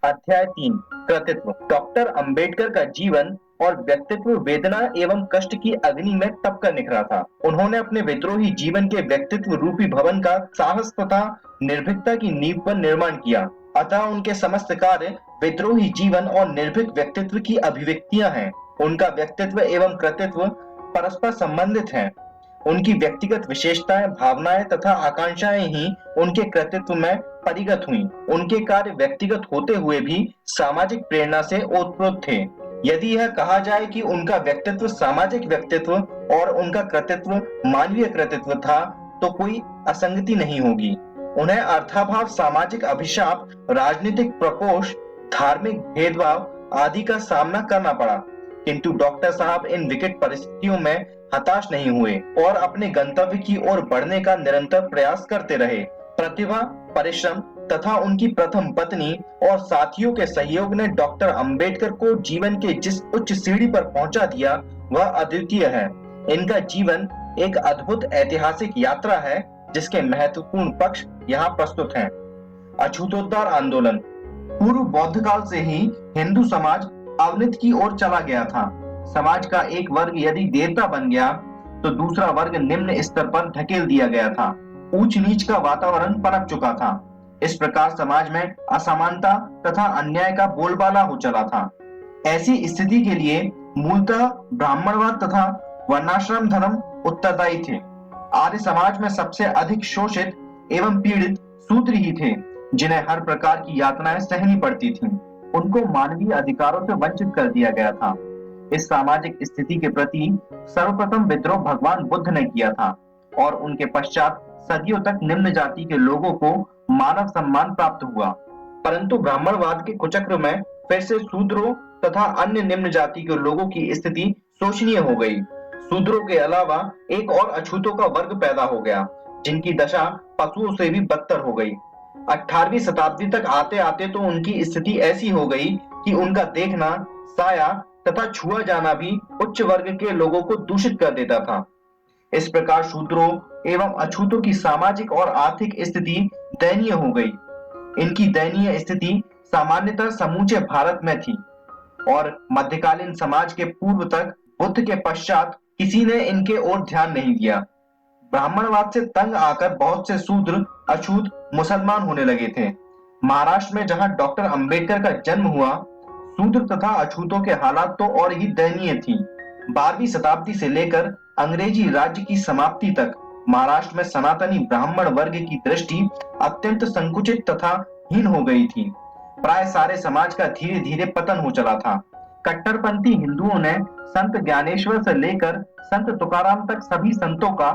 अध्याय 3 कृतित्व। डॉक्टर अंबेडकर का जीवन और व्यक्तित्व वेदना एवं कष्ट की अग्नि में तपकर निखरा था। उन्होंने अपने विद्रोही जीवन के व्यक्तित्व रूपी भवन का साहस तथा निर्भीकता की नींव पर निर्माण किया। अतः उनके समस्त कार्य विद्रोही जीवन और निर्भीक व्यक्तित्व की अभिव्यक्तियां हैं। उनका व्यक्तित्व एवं कृतित्व परस्पर संबंधित हैं। उनकी व्यक्तिगत विशेषताएं, भावनाएं तथा आकांक्षाएं ही उनके कृतित्व में परिगत हुई। उनके कार्य व्यक्तिगत होते हुए भी सामाजिक प्रेरणा से ओतप्रोत थे। यदि यह कहा जाए कि उनका व्यक्तित्व सामाजिक व्यक्तित्व और उनका कृतित्व मानवीय कृतित्व था, तो कोई असंगति नहीं होगी। उन्हें अर्थाभाव, सामाजिक अभिशाप, राजनीतिक प्रकोष्ठ, धार्मिक भेदभाव आदि का सामना करना पड़ा, किंतु डॉक्टर साहब इन विकट परिस्थितियों में हताश नहीं हुए और अपने गंतव्य की ओर बढ़ने का निरंतर प्रयास करते रहे। प्रतिभा, परिश्रम तथा उनकी प्रथम पत्नी और साथियों के सहयोग ने डॉक्टर अंबेडकर को जीवन के जिस उच्च सीढ़ी पर पहुंचा दिया, वह अद्वितीय है। इनका जीवन एक अद्भुत ऐतिहासिक यात्रा है, जिसके महत्वपूर्ण पक्ष यहाँ प्रस्तुत हैं। अछूतोद्धार आंदोलन। पूर्व बौद्ध काल से ही हिंदू समाज अवनति की ओर चला गया था। समाज का एक वर्ग यदि देवता बन गया, तो दूसरा वर्ग निम्न स्तर पर ढकेल दिया गया था। ऊंच नीच का वातावरण पनप चुका था। इस प्रकार समाज में असमानता तथा अन्याय का बोलबाला हो चला था। ऐसी स्थिति के लिए मूलतः ब्राह्मणवाद तथा वर्णाश्रम धर्म उत्तरदायी थे। आर्य समाज में सबसे अधिक शोषित एवं पीड़ित शूद्र ही थे, जिन्हें हर प्रकार की यातनाएं सहनी पड़ती थीं। उनको मानवीय अधिकारों से वंचित कर दिया गया था। इस सामाजिक स्थिति के प्रति सर्वप्रथम विद्रोह भगवान बुद्ध ने किया था और उनके पश्चात सदियों तक निम्न जाति के लोगों को मानव सम्मान प्राप्त हुआ। परंतु ब्राह्मणवाद के कुचक्र में फिर से शूद्रों तथा अन्य निम्न जाति के लोगों की स्थिति शोचनीय हो गई। शूद्रों के अलावा एक और अछूतों का वर्ग पैदा हो गया, जिनकी दशा पशुओं से भी बदतर हो गई। 18वीं शताब्दी तक आते आते तो उनकी स्थिति ऐसी हो गई कि उनका देखना, साया तथा छुआ जाना भी उच्च वर्ग के लोगों को दूषित कर देता था। इस प्रकार शूद्रों एवं अछूतों की सामाजिक और आर्थिक स्थिति दयनीय हो गई। इनकी दयनीय स्थिति सामान्यतः समूचे भारत में थी और मध्यकालीन समाज के पूर्व तक बुद्ध के पश्चात किसी ने इनके ओर ध्यान नहीं दिया। ब्राह्मणवाद से तंग आकर बहुत से शूद्र, अछूत मुसलमान होने लगे थे। महाराष्ट्र में जहां डॉक्टर अंबेडकर का जन्म हुआ, शूद्र तथा अछूतों के हालात तो और ही दयनीय थी। 12वीं शताब्दी से लेकर अंग्रेजी राज्य की समाप्ति तक महाराष्ट्र में सनातनी ब्राह्मण वर्ग की दृष्टि अत्यंत संकुचित तथा हीन हो गई थी। प्राय सारे समाज का धीरे धीरे पतन हो चला था। कट्टरपंथी हिंदुओं ने संत ज्ञानेश्वर से लेकर संत तुकाराम तक सभी संतों का,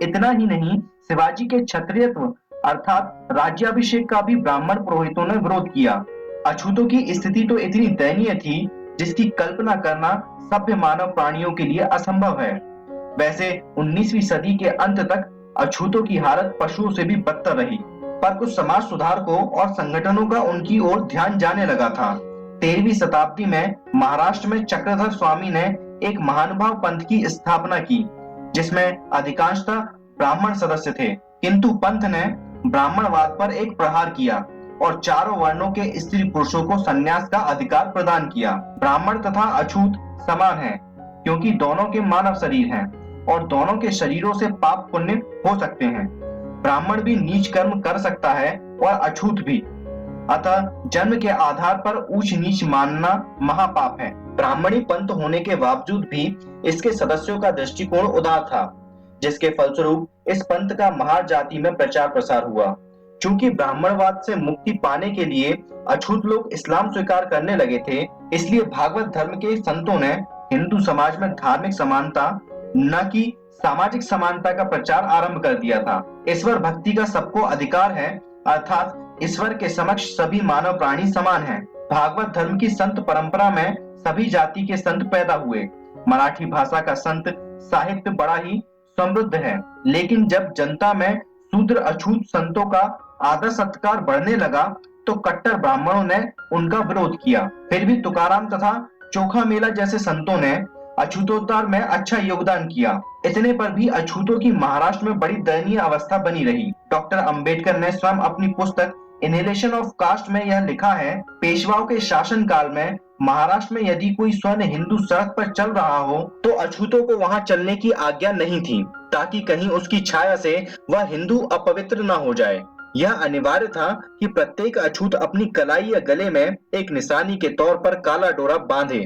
इतना ही नहीं शिवाजी के क्षत्रियत्व अर्थात राज्याभिषेक का भी ब्राह्मण पुरोहितों ने विरोध किया। अछूतों की स्थिति तो इतनी दयनीय थी, जिसकी कल्पना करना सभ्य मानव प्राणियों के लिए असंभव है। वैसे 19वीं सदी के अंत तक अछूतों की हालत पशुओं से भी बदतर रही, पर कुछ समाज सुधारकों और संगठनों का उनकी ओर ध्यान जाने लगा था। 13वीं शताब्दी में महाराष्ट्र में चक्रधर स्वामी ने एक महानुभाव पंथ की स्थापना की, जिसमें अधिकांशतः ब्राह्मण सदस्य थे। किंतु पंथ ने ब्राह्मणवाद पर एक प्रहार किया और चारों वर्णों के स्त्री पुरुषों को संन्यास का अधिकार प्रदान किया। ब्राह्मण तथा अछूत समान हैं, क्योंकि दोनों के मानव शरीर हैं और दोनों के शरीरों से पाप पुण्य हो सकते हैं। ब्राह्मण भी नीच कर्म कर सकता है और अछूत भी। अतः जन्म के आधार पर ऊंच नीच मानना महापाप है। ब्राह्मणी पंथ होने के बावजूद भी इसके सदस्यों का दृष्टिकोण उदार था, जिसके फलस्वरूप इस पंथ का महार जाति में प्रचार प्रसार हुआ। चूंकि ब्राह्मणवाद से मुक्ति पाने के लिए अछूत लोग इस्लाम स्वीकार करने लगे थे, इसलिए भागवत धर्म के संतों ने हिंदू समाज में धार्मिक समानता न कि सामाजिक समानता का प्रचार आरंभ कर दिया था। ईश्वर भक्ति का सबको अधिकार है, अर्थात ईश्वर के समक्ष सभी मानव प्राणी समान हैं। भागवत धर्म की संत परंपरा में सभी जाति के संत पैदा हुए। मराठी भाषा का संत साहित्य बड़ा ही समृद्ध है, लेकिन जब जनता में शूद्र अछूत संतों का आदर सत्कार बढ़ने लगा, तो कट्टर ब्राह्मणों ने उनका विरोध किया। फिर भी तुकाराम तथा चोखा मेला जैसे संतों ने अछूतोद्धार में अच्छा योगदान किया। इतने पर भी अछूतों की महाराष्ट्र में बड़ी दयनीय अवस्था बनी रही। डॉक्टर अंबेडकर ने स्वयं अपनी पुस्तक इनहेलेशन ऑफ कास्ट में यह लिखा है, पेशवाओं के शासन काल में महाराष्ट्र में यदि कोई स्वर्ण हिंदू सड़क पर चल रहा हो तो अछूतों को वहां चलने की आज्ञा नहीं थी, ताकि कहीं उसकी छाया से वह हिंदू अपवित्र न हो जाए। यह अनिवार्य था कि प्रत्येक अछूत अपनी कलाई या गले में एक निशानी के तौर पर काला डोरा बांधे,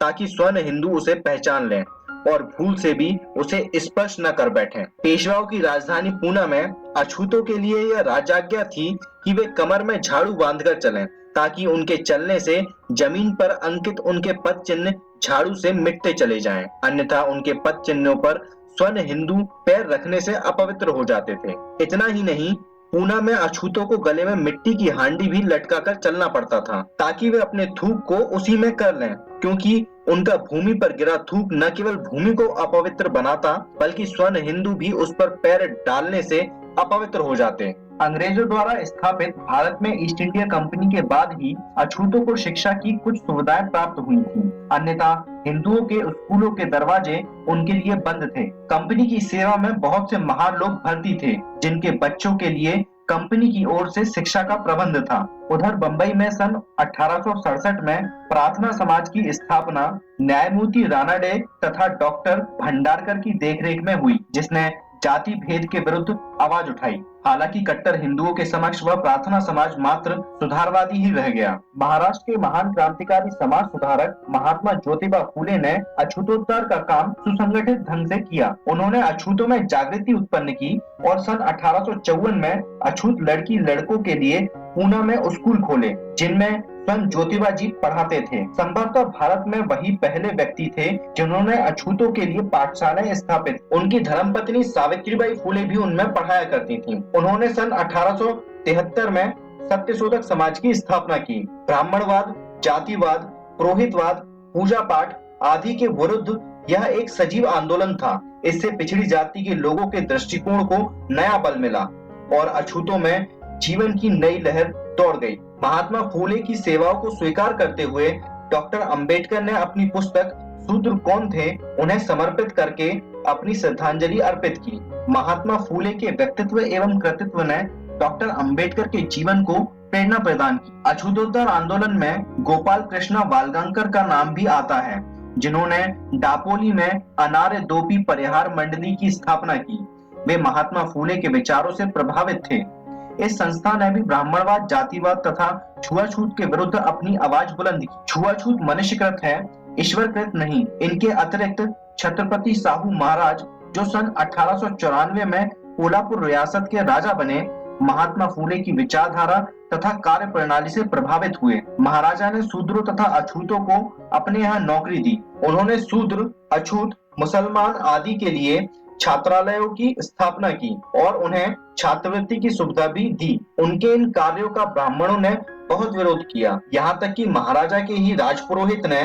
ताकि स्वर्ण हिंदू उसे पहचान लें और भूल से भी उसे स्पर्श न कर बैठें। पेशवाओं की राजधानी पूना में अछूतों के लिए यह राजाज्ञा थी कि वे कमर में झाड़ू बांधकर चलें, ताकि उनके चलने से जमीन पर अंकित उनके पद चिन्ह झाड़ू से मिटते चले जाएं, अन्यथा उनके पद चिन्हों पर स्वर्ण हिंदू पैर रखने से अपवित्र हो जाते थे। इतना ही नहीं, पूना में अछूतों को गले में मिट्टी की हांडी भी लटकाकर चलना पड़ता था, ताकि वे अपने थूक को उसी में कर लें, क्योंकि उनका भूमि पर गिरा थूक न केवल भूमि को अपवित्र बनाता, बल्कि स्वर्ण हिंदू भी उस पर पैर डालने से अपवित्र हो जाते। अंग्रेजों द्वारा स्थापित भारत में ईस्ट इंडिया कंपनी के बाद ही अछूतों को शिक्षा की कुछ सुविधाएं प्राप्त हुई थी, अन्यथा हिंदुओं के स्कूलों के दरवाजे उनके लिए बंद थे। कंपनी की सेवा में बहुत से महान लोग भर्ती थे, जिनके बच्चों के लिए कंपनी की ओर से शिक्षा का प्रबंध था। उधर बंबई में सन 1867 में प्रार्थना समाज की स्थापना न्यायमूर्ति रानाडे तथा डॉक्टर भंडारकर की देखरेख में हुई, जिसने जाति भेद के विरुद्ध आवाज उठाई। हालांकि कट्टर हिंदुओं के समक्ष वह प्रार्थना समाज मात्र सुधारवादी ही रह गया। महाराष्ट्र के महान क्रांतिकारी समाज सुधारक महात्मा ज्योतिबा फूले ने अछूतोद्धार का काम सुसंगठित ढंग से किया। उन्होंने अछूतों में जागृति उत्पन्न की और सन 1854 में अछूत लड़की लड़कों के लिए पूना में स्कूल खोले, जिनमें स्वयं ज्योतिबा जी पढ़ाते थे। संभवतः भारत में वही पहले व्यक्ति थे जिन्होंने अछूतों के लिए पाठशालाएं स्थापित। उनकी धर्मपत्नी सावित्रीबाई फूले भी उनमें पढ़ाया करती थीं। उन्होंने सन 1873 में सत्यशोधक समाज की स्थापना की। ब्राह्मणवाद, जातिवाद, पुरोहितवाद, पूजा पाठ आदि के विरुद्ध यह एक सजीव आंदोलन था। इससे पिछड़ी जाति के लोगों के दृष्टिकोण को नया बल मिला और अछूतों में जीवन की नई लहर दौड़ गई। महात्मा फूले की सेवाओं को स्वीकार करते हुए डॉक्टर अंबेडकर ने अपनी पुस्तक शूद्र कौन थे उन्हें समर्पित करके अपनी श्रद्धांजलि अर्पित की। महात्मा फूले के व्यक्तित्व एवं कृतित्व ने डॉक्टर अंबेडकर के जीवन को प्रेरणा प्रदान की। अछूतोद्धार आंदोलन में गोपाल कृष्ण वालगंकर का नाम भी आता है, जिन्होंने दापोली में अनार्य दोपी परिहार मंडली की स्थापना की। वे महात्मा फूले के विचारों से प्रभावित थे। इस संस्था ने भी ब्राह्मणवाद, जातिवाद तथा छुआछूत के विरुद्ध अपनी आवाज बुलंद की। छुआछूत मनुष्यकृत है, ईश्वरकृत नहीं। इनके अतिरिक्त छत्रपति साहू महाराज, जो सन 1894 में कोल्हापुर रियासत के राजा बने, महात्मा फूले की विचारधारा तथा कार्य प्रणाली से प्रभावित हुए। महाराजा ने शूद्रों तथा अछूतों को अपने यहाँ नौकरी दी। उन्होंने शूद्र, अछूत, मुसलमान आदि के लिए छात्रालयों की स्थापना की और उन्हें छात्रवृत्ति की सुविधा भी दी। उनके इन कार्यों का ब्राह्मणों ने बहुत विरोध किया, यहाँ तक कि महाराजा के ही राजपुरोहित ने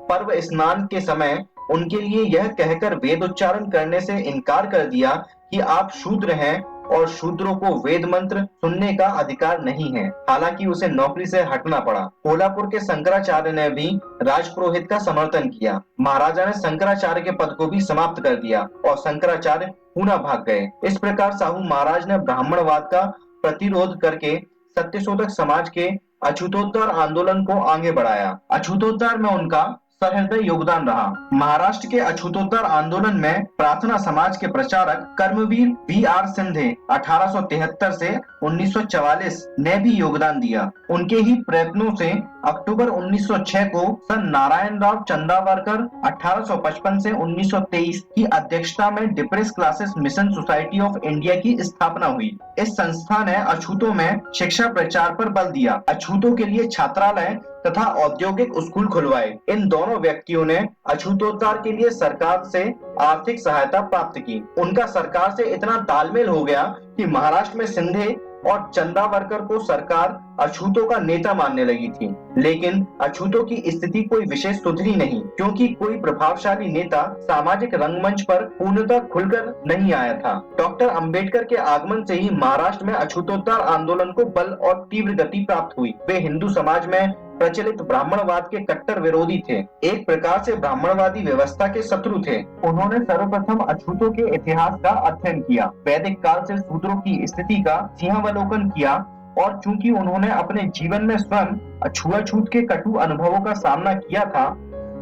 पर्व स्नान के समय उनके लिए यह कहकर वेद उच्चारण करने से इनकार कर दिया कि आप शूद्र हैं और शूद्रों को वेद मंत्र सुनने का अधिकार नहीं है। हालांकि उसे नौकरी से हटना पड़ा। कोल्हापुर के शंकराचार्य ने भी राजपुरोहित का समर्थन किया। महाराजा ने शंकराचार्य के पद को भी समाप्त कर दिया और शंकराचार्य पूना भाग गए। इस प्रकार साहू महाराज ने ब्राह्मणवाद का प्रतिरोध करके सत्यशोधक समाज के अछूतोद्धार आंदोलन को आगे बढ़ाया। अछूतोद्धार में उनका सहृदय योगदान रहा। महाराष्ट्र के अछूतोद्धार आंदोलन में प्रार्थना समाज के प्रचारक कर्मवीर V.R. सिंधे 1873 से 1944 ने भी योगदान दिया। उनके ही प्रयत्नों से अक्टूबर 1906 को सन नारायण राव चंदावरकर 1855 से 1923 की अध्यक्षता में depress classes mission society of India की स्थापना हुई। इस संस्था ने अछूतों में शिक्षा प्रचार पर बल दिया। अछूतों के लिए छात्रालय तथा औद्योगिक स्कूल खुलवाए। इन दोनों व्यक्तियों ने अछूतोद्धार के लिए सरकार से आर्थिक सहायता प्राप्त की। उनका सरकार से इतना तालमेल हो गया कि महाराष्ट्र में सिंधे और चंदावरकर को सरकार अछूतों का नेता मानने लगी थी। लेकिन अछूतों की स्थिति कोई विशेष सुधरी नहीं, क्योंकि कोई प्रभावशाली नेता सामाजिक रंगमंच पर पूर्णतः खुलकर नहीं आया था। डॉक्टर अंबेडकर के आगमन से ही महाराष्ट्र में अछूतोद्धार आंदोलन को बल और तीव्र गति प्राप्त हुई। वे हिंदू समाज में प्रचलित ब्राह्मणवाद के कट्टर विरोधी थे, एक प्रकार से ब्राह्मणवादी व्यवस्था के शत्रु थे। उन्होंने सर्वप्रथम अछूतों के इतिहास का अध्ययन किया, वैदिक काल से शूद्रों की स्थिति का सिंहावलोकन किया और चूंकि उन्होंने अपने जीवन में स्वयं छुआछूत के कटु अनुभवों का सामना किया था,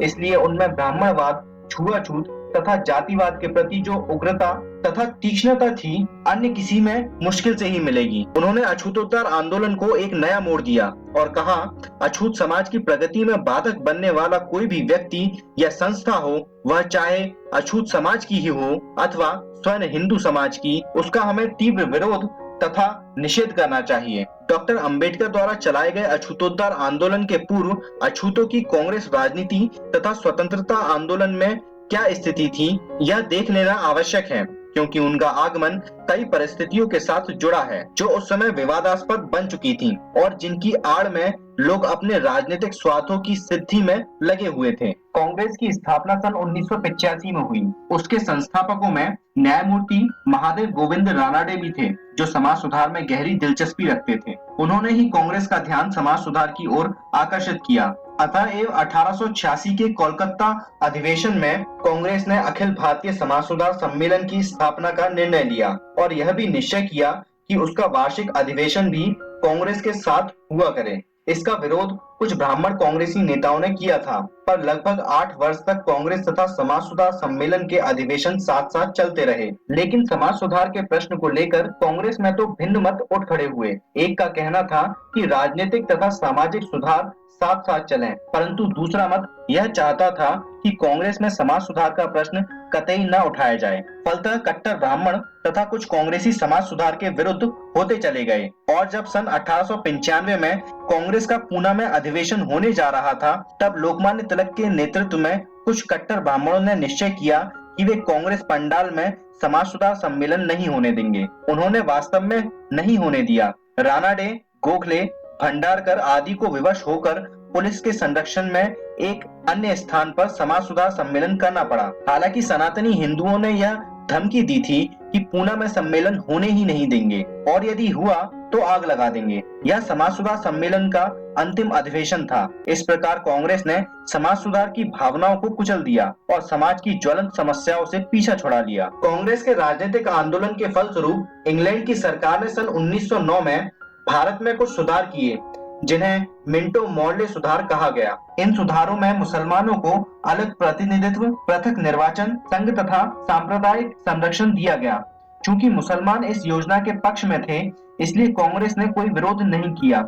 इसलिए उनमें ब्राह्मणवाद, छुआछूत तथा जातिवाद के प्रति जो उग्रता तथा तीक्ष्णता थी, अन्य किसी में मुश्किल से ही मिलेगी। उन्होंने अछूतोद्धार आंदोलन को एक नया मोड़ दिया और कहा, अछूत समाज की प्रगति में बाधक बनने वाला कोई भी व्यक्ति या संस्था हो, वह चाहे अछूत समाज की ही हो अथवा स्वयं हिंदू समाज की, उसका हमें तीव्र विरोध तथा निषेध करना चाहिए। डॉक्टर अंबेडकर द्वारा चलाए गए अछूतोद्धार आंदोलन के पूर्व अछूतों की कांग्रेस राजनीति तथा स्वतंत्रता आंदोलन में क्या स्थिति थी, यह देख लेना आवश्यक है, क्योंकि उनका आगमन कई परिस्थितियों के साथ जुड़ा है जो उस समय विवादास्पद बन चुकी थीं और जिनकी आड़ में लोग अपने राजनीतिक स्वार्थों की सिद्धि में लगे हुए थे। कांग्रेस की स्थापना सन 1985 में हुई। उसके संस्थापकों में न्यायमूर्ति महादेव गोविंद रानाडे भी थे, जो समाज सुधार में गहरी दिलचस्पी रखते थे। उन्होंने ही कांग्रेस का ध्यान समाज सुधार की ओर आकर्षित किया। अतएव 1886 के कोलकाता अधिवेशन में कांग्रेस ने अखिल भारतीय समाज सुधार सम्मेलन की स्थापना का निर्णय लिया और यह भी निश्चय किया कि उसका वार्षिक अधिवेशन भी कांग्रेस के साथ हुआ करे। इसका विरोध कुछ ब्राह्मण कांग्रेसी नेताओं ने किया था, पर लगभग 8 वर्ष तक कांग्रेस तथा समाज सुधार सम्मेलन के अधिवेशन साथ साथ चलते रहे। लेकिन समाज सुधार के प्रश्न को लेकर कांग्रेस में तो भिन्न मत उठ खड़े हुए। एक का कहना था कि राजनीतिक तथा सामाजिक सुधार साथ साथ चलें, परंतु दूसरा मत यह चाहता था कि कांग्रेस में समाज सुधार का प्रश्न कतई न उठाया जाए। फलतः कट्टर ब्राह्मण तथा कुछ कांग्रेसी समाज सुधार के विरुद्ध होते चले गए और जब सन 1895 में कांग्रेस का पूना में अधिवेशन होने जा रहा था, तब लोकमान्य तिलक के नेतृत्व में कुछ कट्टर ब्राह्मणों ने निश्चय किया कि वे कांग्रेस पंडाल में समाज सुधार सम्मेलन नहीं होने देंगे। उन्होंने वास्तव में नहीं होने दिया। रानाडे, गोखले, भंडारकर आदि को विवश होकर पुलिस के संरक्षण में एक अन्य स्थान पर समाज सुधार सम्मेलन करना पड़ा। हालांकि सनातनी हिंदुओं ने यह धमकी दी थी कि पूना में सम्मेलन होने ही नहीं देंगे और यदि हुआ तो आग लगा देंगे। यह समाज सुधार सम्मेलन का अंतिम अधिवेशन था। इस प्रकार कांग्रेस ने समाज सुधार की भावनाओं को कुचल दिया और समाज की ज्वलंत समस्याओं से पीछा छुड़ा लिया। कांग्रेस के राजनीतिक आंदोलन के फलस्वरूप इंग्लैंड की सरकार ने सन 1909 में भारत में कुछ सुधार किए, जिन्हें मिंटो मॉर्ले सुधार कहा गया। इन सुधारों में मुसलमानों को अलग प्रतिनिधित्व, पृथक निर्वाचन, संघ तथा सांप्रदायिक संरक्षण दिया गया। चूंकि मुसलमान इस योजना के पक्ष में थे, इसलिए कांग्रेस ने कोई विरोध नहीं किया,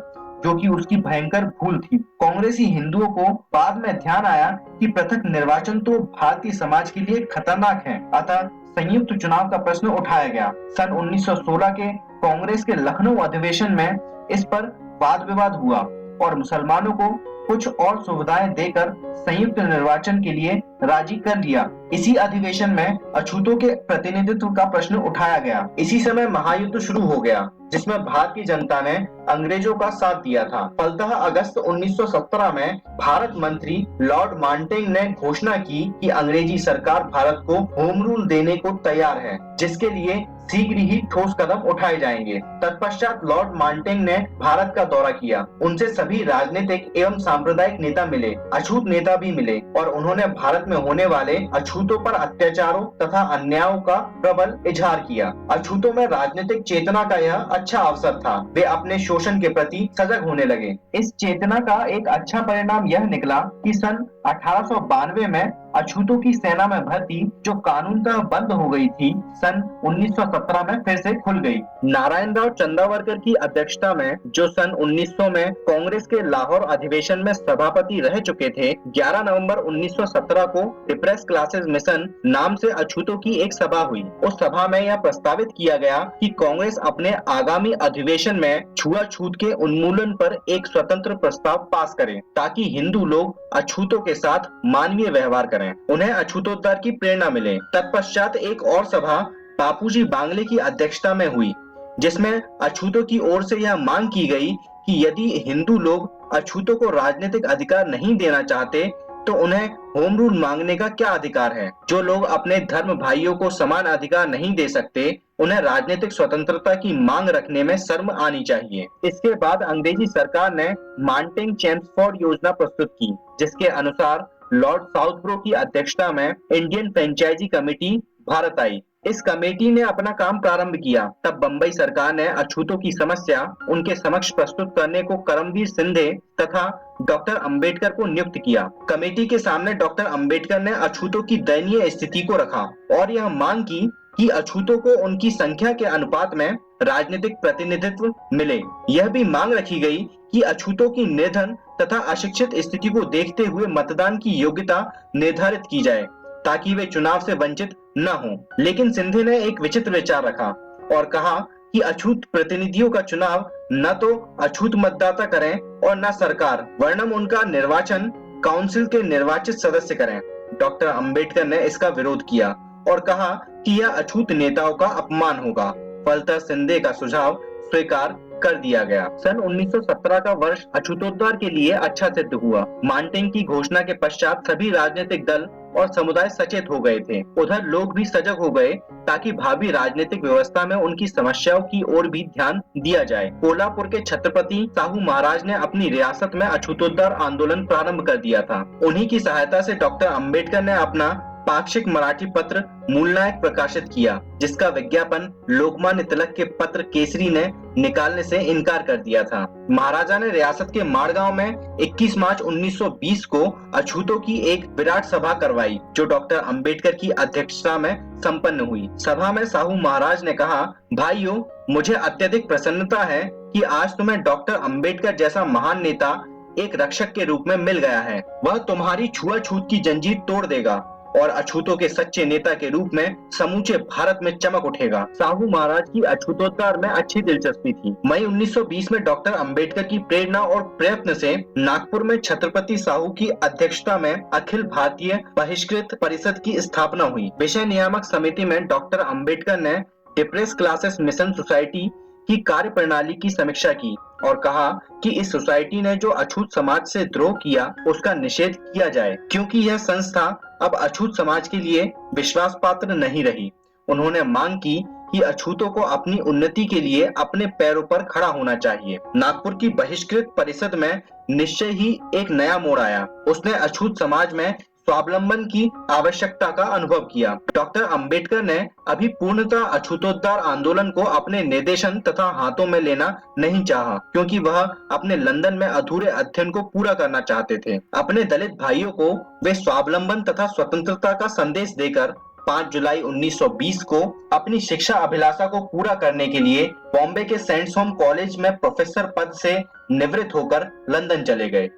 जो कि उसकी भयंकर भूल थी। कांग्रेसी हिंदुओं को बाद में ध्यान आया कि पृथक निर्वाचन तो भारतीय समाज के लिए खतरनाक है, अतः संयुक्त चुनाव का प्रश्न उठाया गया। सन 1916 के कांग्रेस के लखनऊ अधिवेशन में इस पर वाद विवाद हुआ और मुसलमानों को कुछ और सुविधाएं देकर संयुक्त निर्वाचन के लिए राजी कर लिया। इसी अधिवेशन में अछूतों के प्रतिनिधित्व का प्रश्न उठाया गया। इसी समय महायुद्ध शुरू हो गया, जिसमें भारत की जनता ने अंग्रेजों का साथ दिया था। फलतः अगस्त 1917 में भारत मंत्री लॉर्ड मांटेग ने घोषणा की कि अंग्रेजी सरकार भारत को होम रूल देने को तैयार है, जिसके लिए शीघ्र ही ठोस कदम उठाए जाएंगे। तत्पश्चात लॉर्ड मांटेग ने भारत का दौरा किया। उनसे सभी राजनीतिक एवं सांप्रदायिक नेता मिले, अछूत नेता भी मिले और उन्होंने भारत में होने वाले अछूतों पर अत्याचारों तथा अन्यायों का प्रबल इजहार किया। अछूतों में राजनीतिक चेतना का यह अच्छा अवसर था। वे अपने शोषण के प्रति सजग होने लगे। इस चेतना का एक अच्छा परिणाम यह निकला कि सन 1892 में अछूतों की सेना में भर्ती, जो कानूनतः बंद हो गई थी, सन 1917 में फिर से खुल गई। नारायण राव चंदावरकर की अध्यक्षता में, जो सन 1900 में कांग्रेस के लाहौर अधिवेशन में सभापति रह चुके थे, 11 नवंबर 1917 को डिप्रेस क्लासेस मिशन नाम से अछूतों की एक सभा हुई। उस सभा में यह प्रस्तावित किया गया कि कांग्रेस अपने आगामी अधिवेशन में छुआछूत के उन्मूलन पर एक स्वतंत्र प्रस्ताव पास करे, ताकि हिंदू लोग अछूतों के साथ मानवीय व्यवहार करें, उन्हें अछूतोद्धार की प्रेरणा मिले। तत्पश्चात एक और सभा बापूजी बांगले की अध्यक्षता में हुई, जिसमें अछूतों की ओर से यह मांग की गई कि यदि हिंदू लोग अछूतों को राजनीतिक अधिकार नहीं देना चाहते, तो उन्हें होम रूल मांगने का क्या अधिकार है। जो लोग अपने धर्म भाइयों को समान अधिकार नहीं दे सकते, उन्हें राजनीतिक स्वतंत्रता की मांग रखने में शर्म आनी चाहिए। इसके बाद अंग्रेजी सरकार ने मांटेग-चेम्सफोर्ड योजना प्रस्तुत की, जिसके अनुसार लॉर्ड साउथब्रो की अध्यक्षता में इंडियन फ्रेंचाइजी कमेटी भारत आई इस कमेटी ने अपना काम प्रारंभ किया। तब बंबई सरकार ने अछूतों की समस्या उनके समक्ष प्रस्तुत करने को करमवीर सिंधे तथा डॉक्टर अंबेडकर को नियुक्त किया। कमेटी के सामने डॉक्टर अंबेडकर ने अछूतों की दयनीय स्थिति को रखा और यह मांग की कि अछूतों को उनकी संख्या के अनुपात में राजनीतिक प्रतिनिधित्व मिले। यह भी मांग रखी गई कि अछूतों की निर्धन तथा अशिक्षित स्थिति को देखते हुए मतदान की योग्यता निर्धारित की जाए ताकि वे चुनाव से वंचित न हों। लेकिन सिंधे ने एक विचित्र विचार रखा और कहा कि अछूत प्रतिनिधियों का चुनाव न तो अछूत मतदाता करें और न सरकार, वरन उनका निर्वाचन काउंसिल के निर्वाचित सदस्य करें। डॉक्टर अंबेडकर ने इसका विरोध किया और कहा कि यह अछूत नेताओं का अपमान होगा। फलतः सिंधे का सुझाव स्वीकार कर दिया गया। सन 1917 का वर्ष अछूतोद्धार के लिए अच्छा सिद्ध हुआ। मांटेंग की घोषणा के पश्चात सभी राजनीतिक दल और समुदाय सचेत हो गए थे। उधर लोग भी सजग हो गए ताकि भावी राजनीतिक व्यवस्था में उनकी समस्याओं की ओर भी ध्यान दिया जाए। कोल्हापुर के छत्रपति साहू महाराज ने अपनी रियासत में अछूतोद्धार आंदोलन प्रारंभ कर दिया था। उन्हीं की सहायता से डॉक्टर अंबेडकर ने अपना पाक्षिक मराठी पत्र मूलनायक प्रकाशित किया, जिसका विज्ञापन लोकमान्य तिलक के पत्र केसरी ने निकालने से इनकार कर दिया था। महाराजा ने रियासत के माड़गांव में 21 मार्च 1920 को अछूतों की एक विराट सभा करवाई, जो डॉक्टर अंबेडकर की अध्यक्षता में संपन्न हुई। सभा में साहू महाराज ने कहा, भाइयों, मुझे अत्यधिक प्रसन्नता है कि आज तुम्हें डॉक्टर अंबेडकर जैसा महान नेता एक रक्षक के रूप में मिल गया है। वह तुम्हारी छुआछूत की जंजीर तोड़ देगा और अछूतों के सच्चे नेता के रूप में समूचे भारत में चमक उठेगा। साहू महाराज की अछूतोद्धार में अच्छी दिलचस्पी थी। मई 1920 में डॉक्टर अंबेडकर की प्रेरणा और प्रयत्न से नागपुर में छत्रपति साहू की अध्यक्षता में अखिल भारतीय बहिष्कृत परिषद की स्थापना हुई। विषय नियामक समिति में डॉक्टर अंबेडकर ने डिप्रेस क्लासेस मिशन सोसाइटी की कार्य प्रणाली की समीक्षा की और कहा कि इस सोसाइटी ने जो अछूत समाज से द्रोह किया उसका निषेध किया जाए, क्योंकि यह संस्था अब अछूत समाज के लिए विश्वास पात्र नहीं रही। उन्होंने मांग की कि अछूतों को अपनी उन्नति के लिए अपने पैरों पर खड़ा होना चाहिए। नागपुर की बहिष्कृत परिषद में निश्चय ही एक नया मोड़ आया। उसने अछूत समाज में स्वावलंबन की आवश्यकता का अनुभव किया। डॉक्टर अंबेडकर ने अभी पूर्णतः अछूतोद्धार आंदोलन को अपने निर्देशन तथा हाथों में लेना नहीं चाहा, क्योंकि वह अपने लंदन में अधूरे अध्ययन को पूरा करना चाहते थे। अपने दलित भाइयों को वे स्वावलंबन तथा स्वतंत्रता का संदेश देकर 5 जुलाई 1920 को अपनी शिक्षा अभिलाषा को पूरा करने के लिए बॉम्बे के सेंट्स होम कॉलेज में प्रोफेसर पद से निवृत्त होकर लंदन चले गए।